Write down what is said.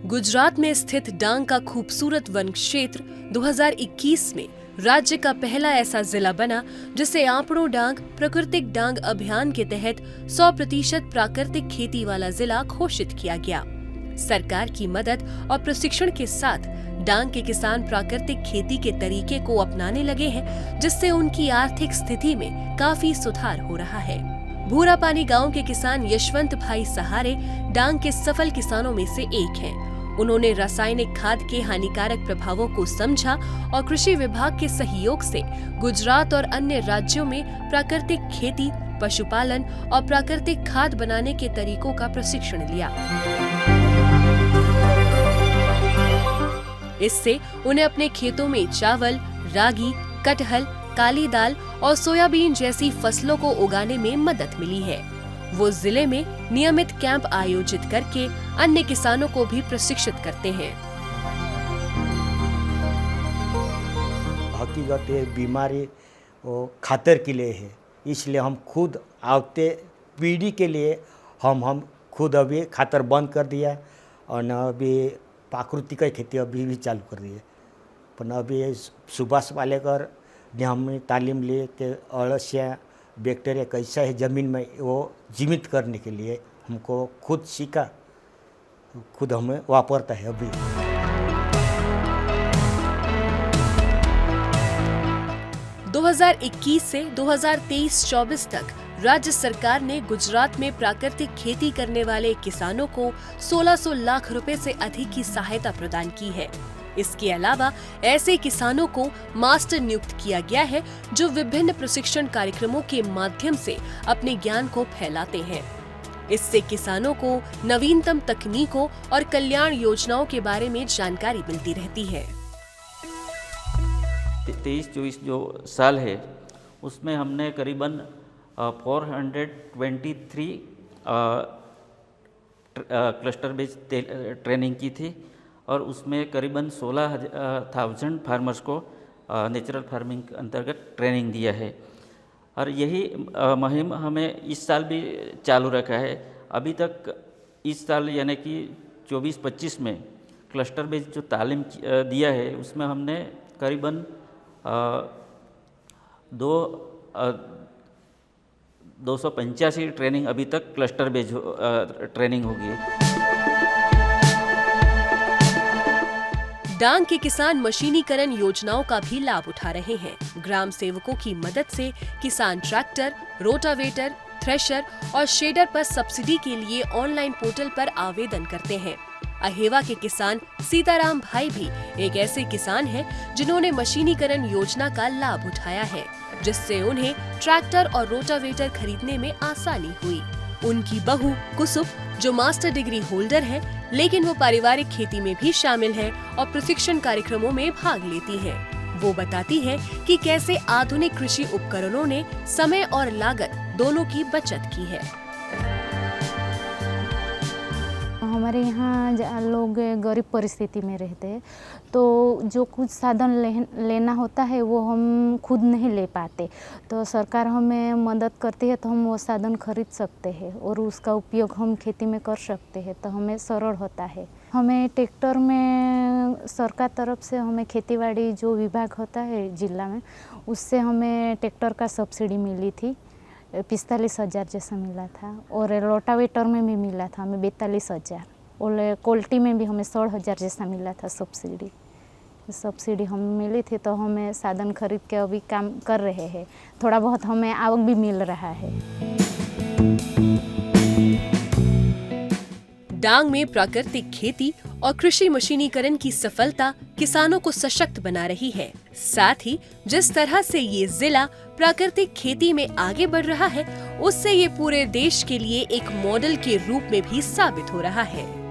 गुजरात में स्थित डांग का खूबसूरत वन क्षेत्र 2021 में राज्य का पहला ऐसा जिला बना जिसे आपड़ो डांग प्राकृतिक डांग अभियान के तहत 100% प्राकृतिक खेती वाला जिला घोषित किया गया। सरकार की मदद और प्रशिक्षण के साथ डांग के किसान प्राकृतिक खेती के तरीके को अपनाने लगे हैं, जिससे उनकी आर्थिक स्थिति में काफी सुधार हो रहा है। भूरापानी गांव के किसान यशवंत भाई सहारे डांग के सफल किसानों में से एक हैं। उन्होंने रासायनिक खाद के हानिकारक प्रभावों को समझा और कृषि विभाग के सहयोग से गुजरात और अन्य राज्यों में प्राकृतिक खेती, पशुपालन और प्राकृतिक खाद बनाने के तरीकों का प्रशिक्षण लिया। इससे उन्हें अपने खेतों में चावल, रागी, कटहल, काली दाल और सोयाबीन जैसी फसलों को उगाने में मदद मिली है। वो जिले में नियमित कैंप आयोजित करके अन्य किसानों को भी प्रशिक्षित करते हैं। हकीकत ये बीमारी वो खातर के लिए है, इसलिए हम खुद आवते पीढ़ी के लिए हम खुद अभी खातर बंद कर दिया और न अभी प्राकृतिक खेती अभी भी चालू कर दी है। पर अभी सुभाष पालेकर ने हमने तालीम ली कि अड़सिया बैक्टीरिया कैसा है ज़मीन में वो जीवित करने के लिए हमको खुद सीखा, खुद हमें वापरता है अभी। – 2021 से 2023-24 तक राज्य सरकार ने गुजरात में प्राकृतिक खेती करने वाले किसानों को 1600 लाख रुपए से अधिक की सहायता प्रदान की है। इसके अलावा ऐसे किसानों को मास्टर नियुक्त किया गया है जो विभिन्न प्रशिक्षण कार्यक्रमों के माध्यम से अपने ज्ञान को फैलाते हैं। इससे किसानों को नवीनतम तकनीकों और कल्याण योजनाओं के बारे में जानकारी मिलती रहती है। 23-24 जो साल है उसमें हमने करीबन 423 क्लस्टर बेस्ड ट्रेनिंग की थी और उसमें करीबन 16,000 फार्मर्स को नेचुरल फार्मिंग के अंतर्गत ट्रेनिंग दिया है। और यही मुहिम हमें इस साल भी चालू रखा है। अभी तक इस साल यानी कि 24-25 में क्लस्टर बेस्ड जो तालीम दिया है उसमें हमने करीबन 285 ट्रेनिंग अभी तक क्लस्टर बेस्ड ट्रेनिंग होगी। डांग के किसान मशीनीकरण योजनाओं का भी लाभ उठा रहे हैं। ग्राम सेवकों की मदद से किसान ट्रैक्टर, रोटावेटर, थ्रेशर और शेडर पर सब्सिडी के लिए ऑनलाइन पोर्टल पर आवेदन करते हैं। अहेवा के किसान सीताराम भाई भी एक ऐसे किसान हैं जिन्होंने मशीनीकरण योजना का लाभ उठाया है, जिससे उन्हें ट्रैक्टर और रोटावेटर खरीदने में आसानी हुई। उनकी बहू कुसुम जो मास्टर डिग्री होल्डर है, लेकिन वो पारिवारिक खेती में भी शामिल है और प्रशिक्षण कार्यक्रमों में भाग लेती है। वो बताती है कि कैसे आधुनिक कृषि उपकरणों ने समय और लागत दोनों की बचत की है। हमारे यहाँ लोग गरीब परिस्थिति में रहते हैं, तो जो कुछ साधन लेना होता है वो हम खुद नहीं ले पाते, तो सरकार हमें मदद करती है तो हम वो साधन खरीद सकते हैं और उसका उपयोग हम खेती में कर सकते हैं, तो हमें सरल होता है। हमें ट्रैक्टर में सरकार तरफ से हमें खेतीबाड़ी जो विभाग होता है जिला में, उससे हमें ट्रैक्टर का सब्सिडी मिली थी, 45,000 जैसा मिला था, और रोटावेटर में भी मिला था हमें 42,000, और क्वालिटी में भी हमें 16,000 जैसा मिला था सब्सिडी हमें मिली थी, तो हमें साधन खरीद के अभी काम कर रहे हैं, थोड़ा बहुत हमें आवक भी मिल रहा है। डांग में प्राकृतिक खेती और कृषि मशीनीकरण की सफलता किसानों को सशक्त बना रही है। साथ ही जिस तरह से ये जिला प्राकृतिक खेती में आगे बढ़ रहा है, उससे ये पूरे देश के लिए एक मॉडल के रूप में भी साबित हो रहा है।